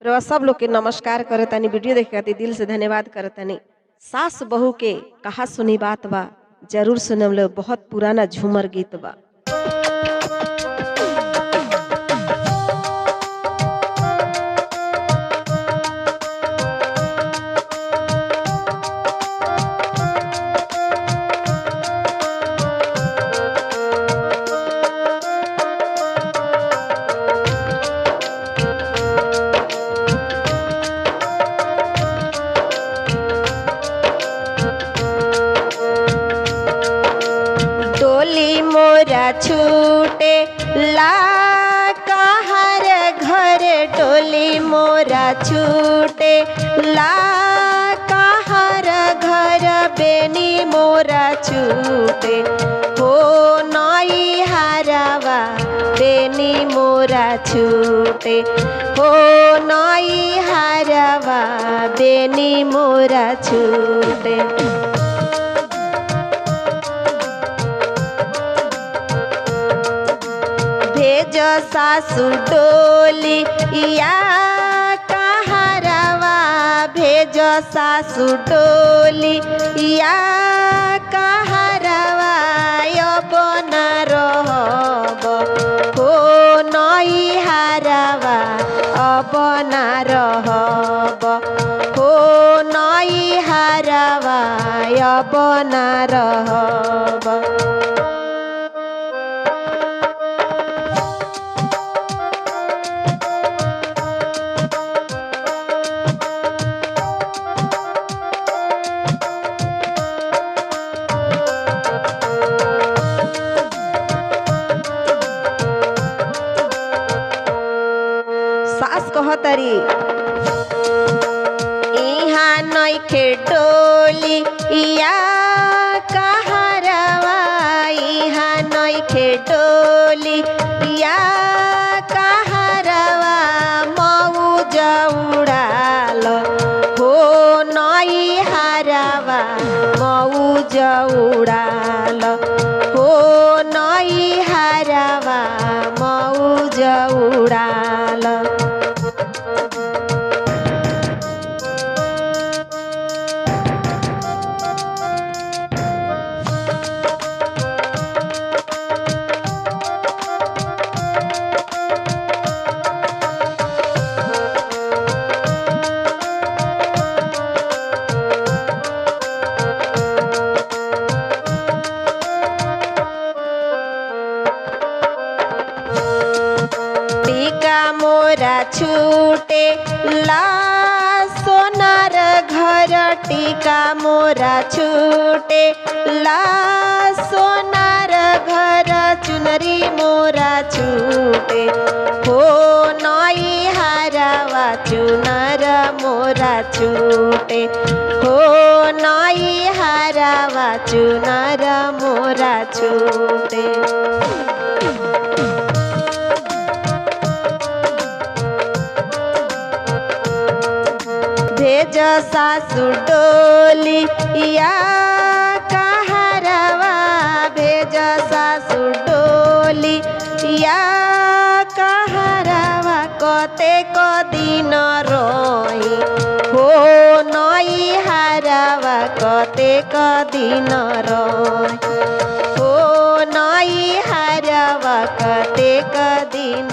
रवा सब लोग के नमस्कार करतानी। वीडियो देखे खातिर दिल से धन्यवाद करतानी। सास बहू के कहा सुनी बात बा, जरूर सुनम लो। बहुत पुराना झूमर गीत बा। डोली मोरा छूटे ला कहार घर, डोली मोरा छूटे ला कहार घर, बेनी मोरा छूटे हो नई हारावा, बेनी मोरा छूटे हो नई हारावा, बेनी मोरा छूटे। भेज सासु डोली या कहारवा, भेज सासु डोली या कहारवा, अब न रहब हो नई हारवा, अब न रहब हो नई हारवा, अब न रहब। सास कहतरी इहाँ नइखे डोली या कहारवा, इहाँ नइखे डोली या कहारवा, मौज उड़ाल हो नई हारवा, मौज उड़ाल हो नई हारवा, मौज उड़ाल। टीका मोरा छूटे ला सोनार घर, टीका मोरा छूटे ला सोनार घर, चुनरी मोरा छूटे हो नई हारवा, चुनर मोरा छूटे हो नई हारवा, चुनर मोरा छूटे। भेज सासु डोली या कहारवा, भेज सासु डोली या कहारवा, कतेक दिन रही हो नई हारवा, कतेक दिन रही हो नई हारवा, कतेक दिन।